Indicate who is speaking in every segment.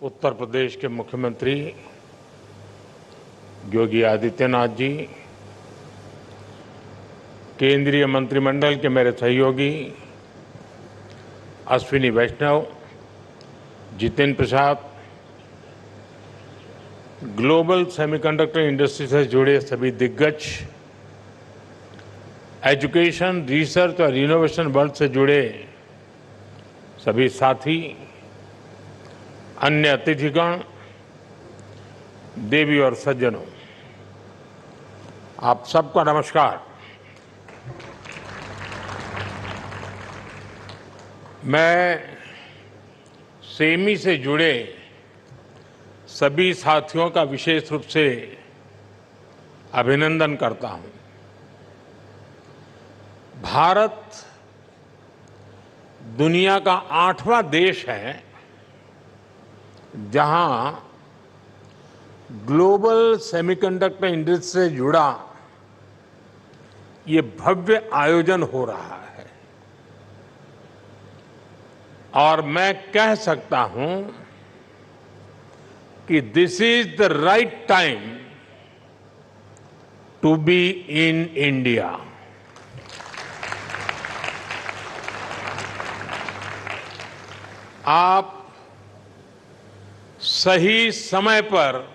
Speaker 1: उत्तर प्रदेश के मुख्यमंत्री योगी आदित्यनाथ जी, केंद्रीय मंत्रिमंडल के मेरे सहयोगी अश्विनी वैष्णव, Jitendra Prasad, global semiconductor industry से जुड़े सभी दिग्गज, एजुकेशन, रिसर्च और इनोवेशन वर्ल्ड से जुड़े सभी साथी, अन्य अतिथिगण, देवी और सज्जनों, आप सबका नमस्कार। मैं सेमी से जुड़े सभी साथियों का विशेष रूप से अभिनंदन करता हूं। भारत दुनिया का 8वां देश है जहां ग्लोबल सेमीकंडक्टर इंडस्ट्री से जुड़ा ये भव्य आयोजन हो रहा है और मैं कह सकता हूं कि this is the right time to be in India. आप सही समय पर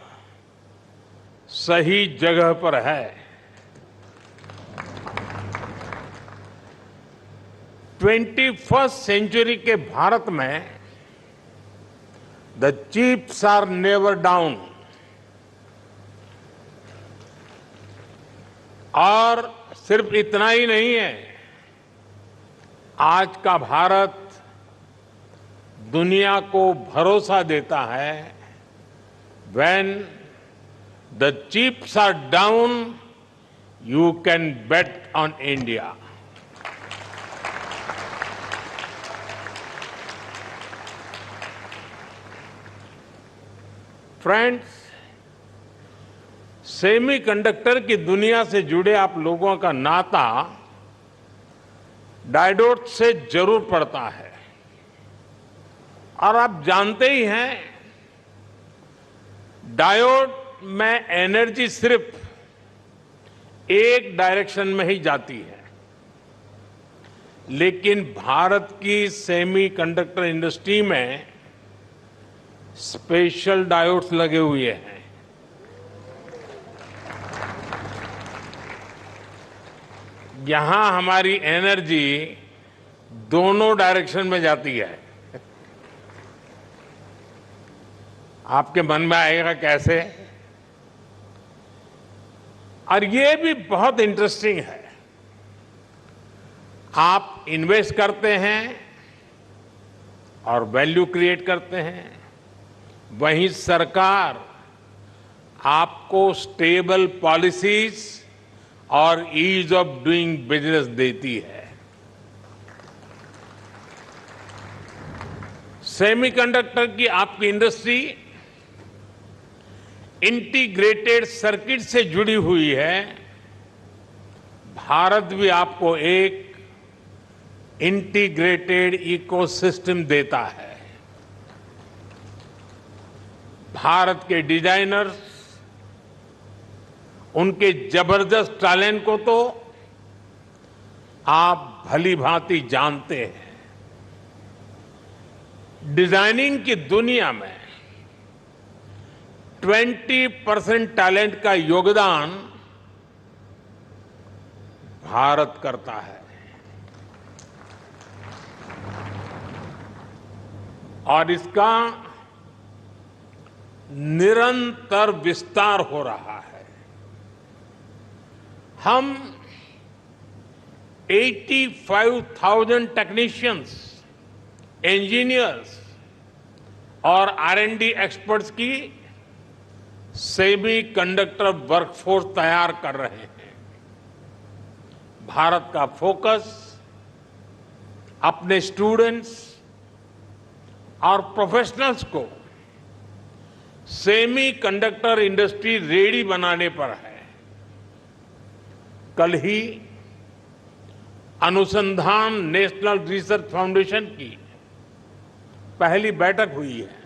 Speaker 1: सही जगह पर है। 21st सेंचुरी के भारत में the chips are never down और सिर्फ इतना ही नहीं है, आज का भारत दुनिया को भरोसा देता है when the chips are down, you can bet on India. Friends, semiconductor की दुनिया से जुड़े आप लोगों का नाता डायोड से जरूर पड़ता है और आप जानते ही हैं, डायोड में एनर्जी सिर्फ एक डायरेक्शन में ही जाती है, लेकिन भारत की सेमीकंडक्टर इंडस्ट्री में स्पेशल डायोड्स लगे हुए हैं। यहां हमारी एनर्जी दोनों डायरेक्शन में जाती है। आपके मन में आएगा कैसे? और ये भी बहुत इंटरेस्टिंग है। आप इन्वेस्ट करते हैं और वैल्यू क्रिएट करते हैं, वहीं सरकार आपको स्टेबल पॉलिसीज और ईज ऑफ डूइंग बिजनेस देती है। सेमीकंडक्टर की आपकी इंडस्ट्री इंटीग्रेटेड सर्किट से जुड़ी हुई है। भारत भी आपको एक इंटीग्रेटेड इकोसिस्टम देता है। भारत के डिजाइनर्स, उनके जबरदस्त टैलेंट को तो आप भली भांति जानते हैं। डिजाइनिंग की दुनिया में 20% टैलेंट का योगदान भारत करता है और इसका निरंतर विस्तार हो रहा है। हम 85,000 टेक्नीशियंस, इंजीनियर्स और R&D एक्सपर्ट्स की सेमीकंडक्टर वर्कफोर्स तैयार कर रहे हैं। भारत का फोकस अपने स्टूडेंट्स और प्रोफेशनल्स को सेमीकंडक्टर इंडस्ट्री रेडी बनाने पर है। कल ही अनुसंधान नेशनल रिसर्च फाउंडेशन की पहली बैठक हुई है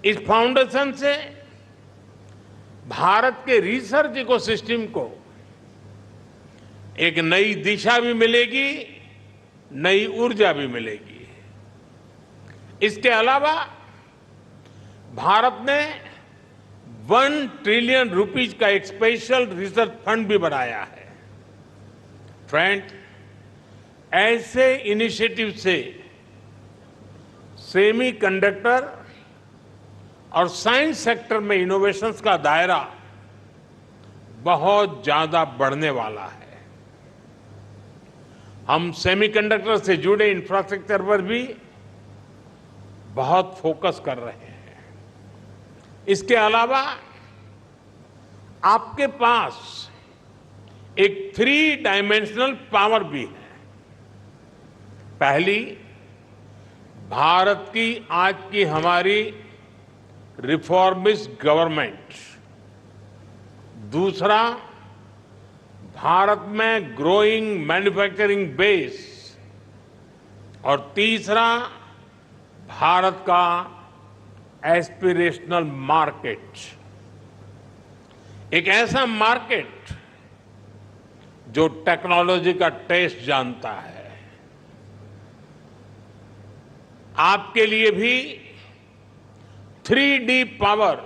Speaker 1: इस फाउंडेशन से भारत के रिसर्च इकोसिस्टम को एक नई दिशा भी मिलेगी, नई ऊर्जा भी मिलेगी। इसके अलावा भारत ने 1 ट्रिलियन रुपीज का एक स्पेशल रिसर्च फंड भी बनाया है। फ्रेंड, ऐसे इनिशिएटिव से सेमीकंडक्टर और साइंस सेक्टर में इनोवेशंस का दायरा बहुत ज्यादा बढ़ने वाला है। हम सेमीकंडक्टर से जुड़े इंफ्रास्ट्रक्चर पर भी बहुत फोकस कर रहे हैं। इसके अलावा आपके पास एक 3 डायमेंशनल पावर भी है। पहली, भारत की आज की हमारी रिफॉर्मिस्ट गवर्नमेंट। दूसरा, भारत में ग्रोइंग मैन्युफैक्चरिंग बेस। और तीसरा, भारत का एस्पिरेशनल मार्केट, एक ऐसा मार्केट जो टेक्नोलॉजी का टेस्ट जानता है। आपके लिए भी 3D पावर,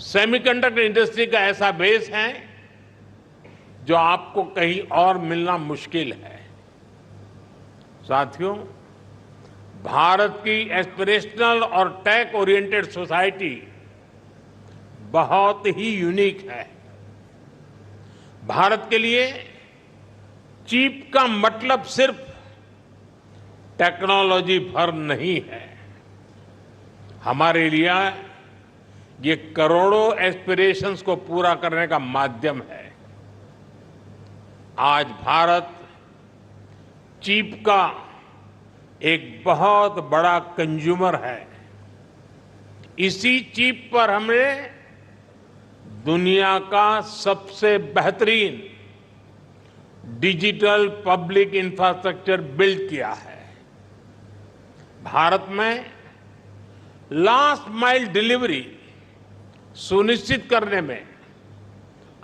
Speaker 1: सेमीकंडक्टर इंडस्ट्री का ऐसा बेस है जो आपको कहीं और मिलना मुश्किल है। साथियों, भारत की एस्पिरेशनल और टेक ओरिएंटेड सोसाइटी बहुत ही यूनिक है। भारत के लिए चिप का मतलब सिर्फ टेक्नोलॉजी भर नहीं है। हमारे लिए ये करोड़ों एस्पिरेशंस को पूरा करने का माध्यम है। आज भारत चिप का एक बहुत बड़ा कंज्यूमर है। इसी चिप पर हमने दुनिया का सबसे बेहतरीन डिजिटल पब्लिक इंफ्रास्ट्रक्चर बिल्ड किया है। भारत में लास्ट माइल डिलीवरी सुनिश्चित करने में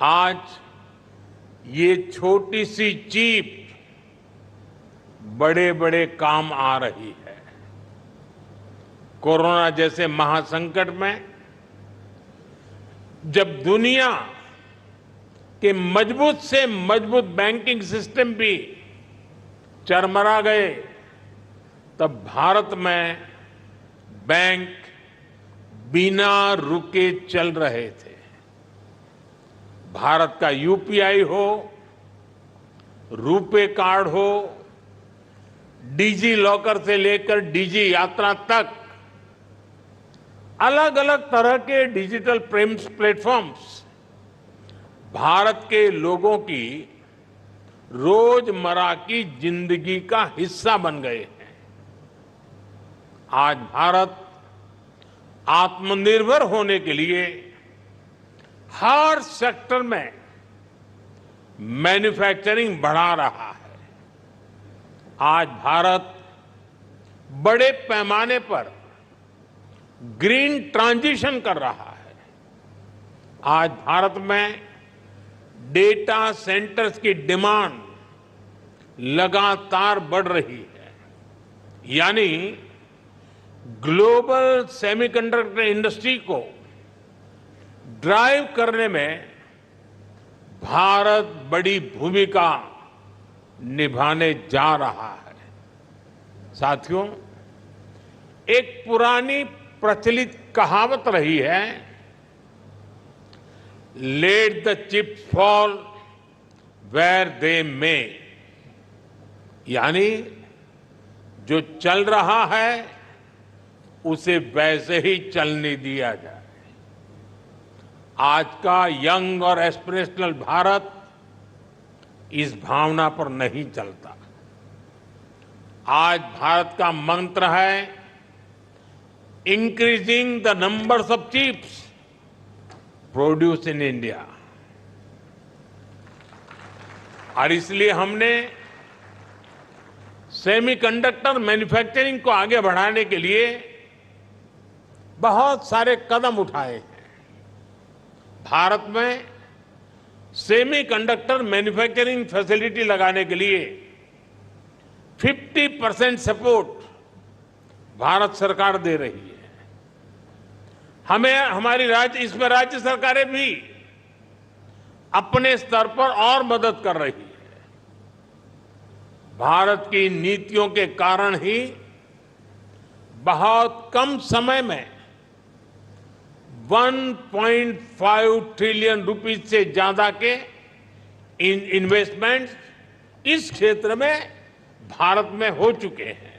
Speaker 1: आज ये छोटी सी चिप बड़े बड़े काम आ रही है। कोरोना जैसे महासंकट में जब दुनिया के मजबूत से मजबूत बैंकिंग सिस्टम भी चरमरा गए, तब भारत में बैंक बिना रुके चल रहे थे। भारत का यूपीआई हो, रुपे कार्ड हो, डिजी लॉकर से लेकर डिजी यात्रा तक अलग अलग तरह के डिजिटल प्लेटफॉर्म्स भारत के लोगों की रोजमर्रा की जिंदगी का हिस्सा बन गए हैं। आज भारत आत्मनिर्भर होने के लिए हर सेक्टर में मैन्युफैक्चरिंग बढ़ा रहा है। आज भारत बड़े पैमाने पर ग्रीन ट्रांजिशन कर रहा है। आज भारत में डेटा सेंटर्स की डिमांड लगातार बढ़ रही है। यानी ग्लोबल सेमीकंडक्टर इंडस्ट्री को ड्राइव करने में भारत बड़ी भूमिका निभाने जा रहा है। साथियों, एक पुरानी प्रचलित कहावत रही है, let the chips fall where they may. यानी जो चल रहा है उसे वैसे ही चलने दिया जाए। आज का यंग और एस्पिरेशनल भारत इस भावना पर नहीं चलता। आज भारत का मंत्र है increasing the numbers of chips produce in India. और इसलिए हमने सेमीकंडक्टर मैन्युफैक्चरिंग को आगे बढ़ाने के लिए बहुत सारे कदम उठाए हैं। भारत में सेमीकंडक्टर मैन्युफैक्चरिंग फैसिलिटी लगाने के लिए 50% सपोर्ट भारत सरकार दे रही है। इसमें राज्य सरकारें भी अपने स्तर पर और मदद कर रही है। भारत की नीतियों के कारण ही बहुत कम समय में 1.5 ट्रिलियन रुपीस से ज्यादा के इन्वेस्टमेंट्स इस क्षेत्र में भारत में हो चुके हैं।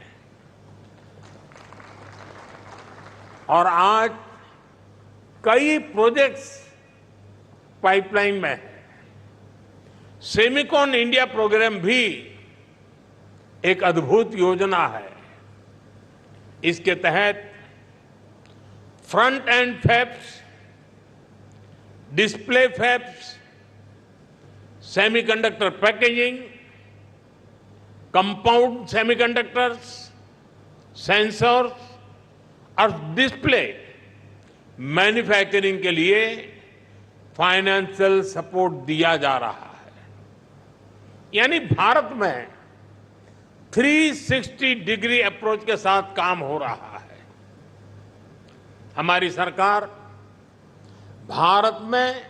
Speaker 1: और आज कई प्रोजेक्ट्स पाइपलाइन में है। सेमिकॉन इंडिया प्रोग्राम भी एक अद्भुत योजना है। इसके तहत front end fabs, display fabs, semiconductor packaging, compound semiconductors, sensors और डिस्प्ले मैन्युफैक्चरिंग के लिए फाइनेंशियल सपोर्ट दिया जा रहा है। यानी भारत में 360 डिग्री अप्रोच के साथ काम हो रहा है। हमारी सरकार भारत में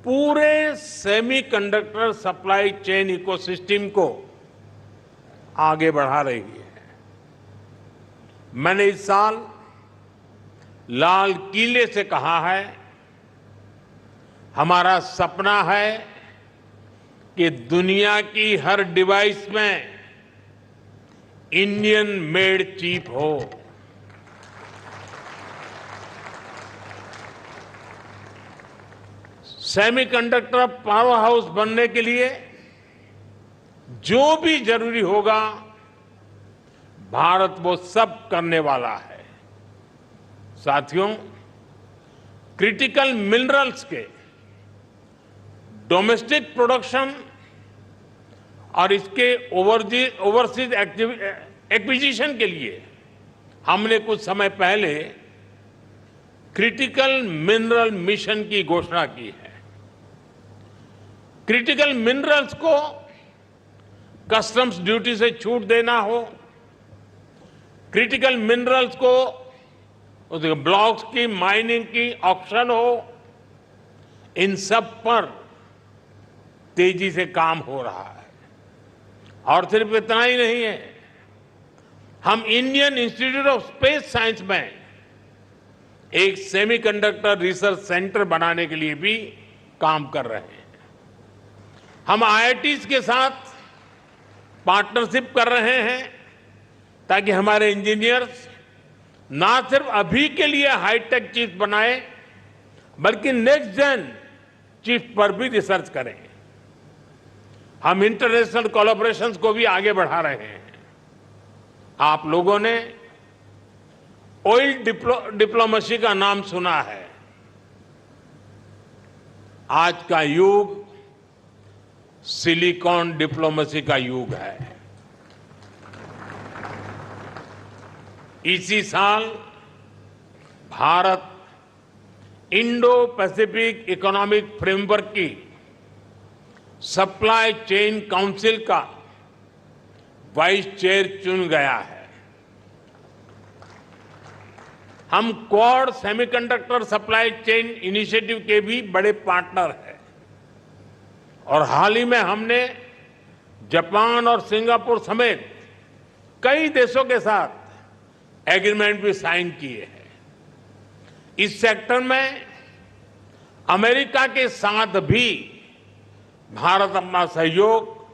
Speaker 1: पूरे सेमीकंडक्टर सप्लाई चेन इकोसिस्टम को आगे बढ़ा रही है। मैंने इस साल लाल किले से कहा है, हमारा सपना है कि दुनिया की हर डिवाइस में इंडियन मेड चिप हो। सेमीकंडक्टर पावर हाउस बनने के लिए जो भी जरूरी होगा, भारत वो सब करने वाला है। साथियों, क्रिटिकल मिनरल्स के डोमेस्टिक प्रोडक्शन और इसके ओवरसीज एक्विजिशन के लिए हमने कुछ समय पहले क्रिटिकल मिनरल मिशन की घोषणा की है। क्रिटिकल मिनरल्स को कस्टम्स ड्यूटी से छूट देना हो, क्रिटिकल मिनरल्स को उसके ब्लॉक्स की माइनिंग की ऑक्शन हो, इन सब पर तेजी से काम हो रहा है। और सिर्फ इतना ही नहीं है, हम Indian institute of space science में एक सेमीकंडक्टर रिसर्च सेंटर बनाने के लिए भी काम कर रहे हैं। हम आईआईटीज के साथ पार्टनरशिप कर रहे हैं ताकि हमारे इंजीनियर्स ना सिर्फ अभी के लिए हाईटेक चिप बनाए, बल्कि नेक्स्ट जेन चिप पर भी रिसर्च करें। हम इंटरनेशनल कोलैबोरेशंस को भी आगे बढ़ा रहे हैं। आप लोगों ने ऑयल डिप्लोमेसी का नाम सुना है। आज का युग सिलिकॉन डिप्लोमेसी का युग है। इसी साल Bharat Indo Pacific economic framework की सप्लाई चेन काउंसिल का वाइस चेयर चुन गया है। हम quad semiconductor supply chain initiative के भी बड़े पार्टनर हैं और हाल ही में हमने जापान और सिंगापुर समेत कई देशों के साथ एग्रीमेंट भी साइन किए हैं। इस सेक्टर में अमेरिका के साथ भी भारत अपना सहयोग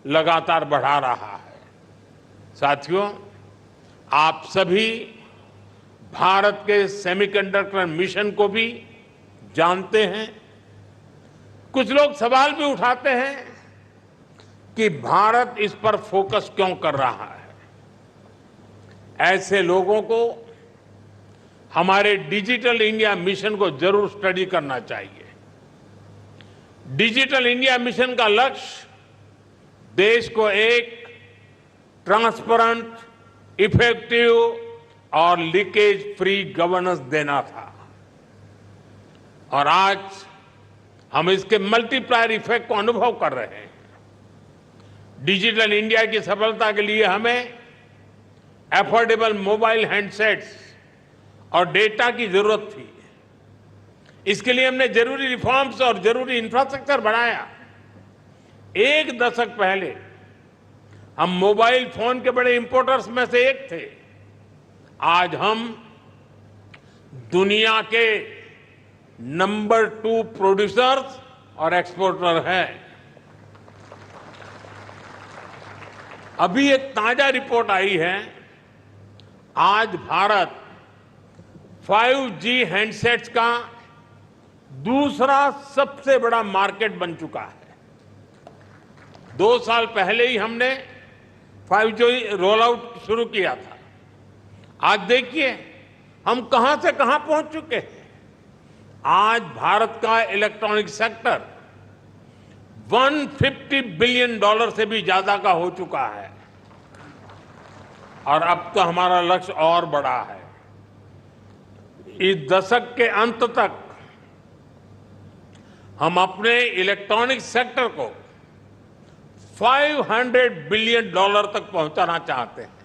Speaker 1: लगातार बढ़ा रहा है। साथियों, आप सभी भारत के सेमीकंडक्टर मिशन को भी जानते हैं। कुछ लोग सवाल भी उठाते हैं कि भारत इस पर फोकस क्यों कर रहा है। ऐसे लोगों को हमारे डिजिटल इंडिया मिशन को जरूर स्टडी करना चाहिए। डिजिटल इंडिया मिशन का लक्ष्य देश को एक ट्रांसपेरेंट, इफेक्टिव, और लीकेज फ्री गवर्नेंस देना था। और आज हम इसके मल्टीप्लायर इफेक्ट को अनुभव कर रहे हैं। डिजिटल इंडिया की सफलता के लिए हमें अफोर्डेबल मोबाइल हैंडसेट्स और डेटा की जरूरत थी। इसके लिए हमने जरूरी रिफॉर्म्स और जरूरी इंफ्रास्ट्रक्चर बनाया। एक दशक पहले हम मोबाइल फोन के बड़े इंपोर्टर्स में से एक थे। आज हम दुनिया के नंबर 2 प्रोड्यूसर्स और एक्सपोर्टर हैं। अभी एक ताजा रिपोर्ट आई है। आज भारत 5G हैंडसेट्स का दूसरा सबसे बड़ा मार्केट बन चुका है। 2 साल पहले ही हमने 5G रोल आउट शुरू किया था। आज देखिए हम कहां से कहां पहुंच चुके हैं। आज भारत का इलेक्ट्रॉनिक सेक्टर $150 बिलियन से भी ज्यादा का हो चुका है। और अब तो हमारा लक्ष्य और बड़ा है। इस दशक के अंत तक हम अपने इलेक्ट्रॉनिक सेक्टर को $500 बिलियन तक पहुंचाना चाहते हैं।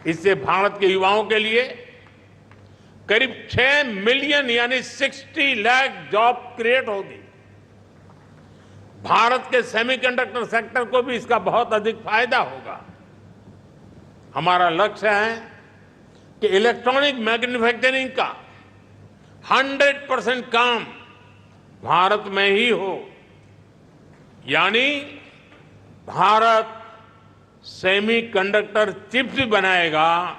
Speaker 1: इससे भारत के युवाओं के लिए करीब 6 मिलियन यानी 60 लाख जॉब क्रिएट होगी। भारत के सेमीकंडक्टर सेक्टर को भी इसका बहुत अधिक फायदा होगा। हमारा लक्ष्य है कि इलेक्ट्रॉनिक मैन्युफैक्चरिंग का 100% काम भारत में ही हो, यानी भारत सेमीकंडक्टर चिप्स भी बनाएगा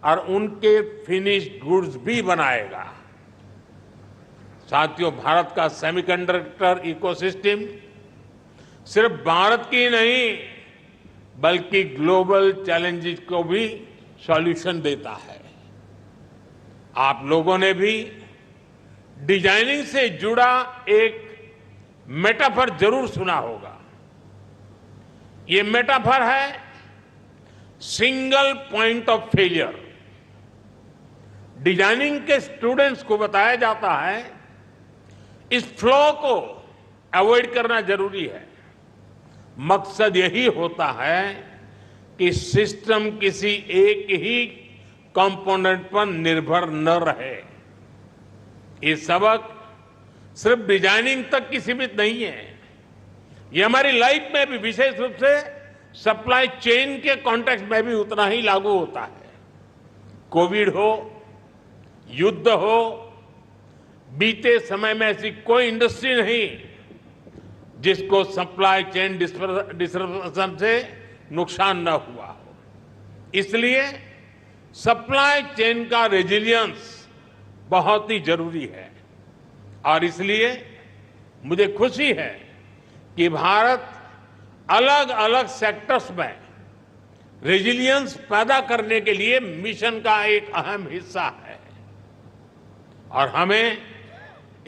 Speaker 1: और उनके फिनिश्ड गुड्स भी बनाएगा। साथियों, भारत का सेमीकंडक्टर इकोसिस्टम सिर्फ भारत की नहीं बल्कि ग्लोबल चैलेंजेस को भी सॉल्यूशन देता है। आप लोगों ने भी डिजाइनिंग से जुड़ा एक मेटाफर जरूर सुना होगा। ये मेटाफर है single point of failure. Designing के स्टूडेंट्स को बताया जाता है इस फ्लो को अवॉइड करना जरूरी है। मकसद यही होता है कि सिस्टम किसी एक ही कंपोनेंट पर निर्भर न रहे। ये सबक सिर्फ डिजाइनिंग तक की सीमित नहीं है। ये हमारी लाइफ में भी, विशेष रूप से सप्लाई चेन के कॉन्टेक्स्ट में भी उतना ही लागू होता है। कोविड हो, युद्ध हो, बीते समय में ऐसी कोई इंडस्ट्री नहीं जिसको सप्लाई चेन डिस्ट्रप्शन से नुकसान न हुआ हो। इसलिए सप्लाई चेन का रेजिलियंस बहुत ही जरूरी है। और इसलिए मुझे खुशी है कि भारत अलग अलग सेक्टर्स में रेजिलियंस पैदा करने के लिए मिशन का एक अहम हिस्सा है। और हमें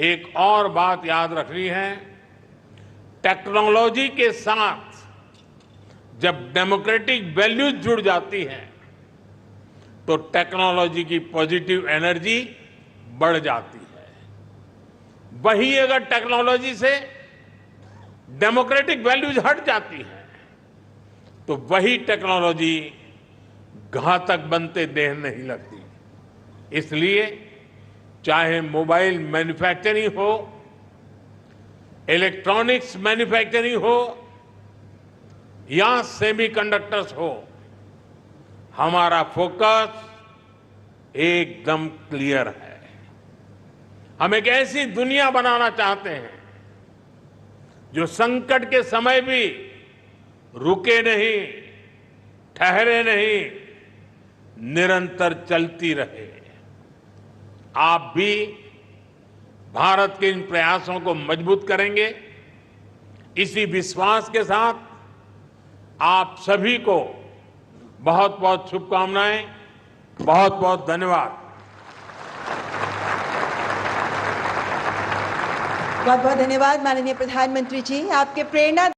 Speaker 1: एक और बात याद रखनी है, टेक्नोलॉजी के साथ जब डेमोक्रेटिक वैल्यूज जुड़ जाती हैं तो टेक्नोलॉजी की पॉजिटिव एनर्जी बढ़ जाती है। वही अगर टेक्नोलॉजी से डेमोक्रेटिक वैल्यूज हट जाती हैं तो वही टेक्नोलॉजी घातक बनते देर नहीं लगती। इसलिए चाहे मोबाइल मैन्युफैक्चरिंग हो, इलेक्ट्रॉनिक्स मैन्युफैक्चरिंग हो या सेमीकंडक्टर्स हो, हमारा फोकस एकदम क्लियर है। हम एक ऐसी दुनिया बनाना चाहते हैं जो संकट के समय भी रुके नहीं, ठहरे नहीं, निरंतर चलती रहे। आप भी भारत के इन प्रयासों को मजबूत करेंगे। इसी विश्वास के साथ आप सभी को बहुत बहुत शुभकामनाएं, बहुत बहुत धन्यवाद।
Speaker 2: बहुत बहुत धन्यवाद माननीय प्रधानमंत्री जी, आपके प्रेरणा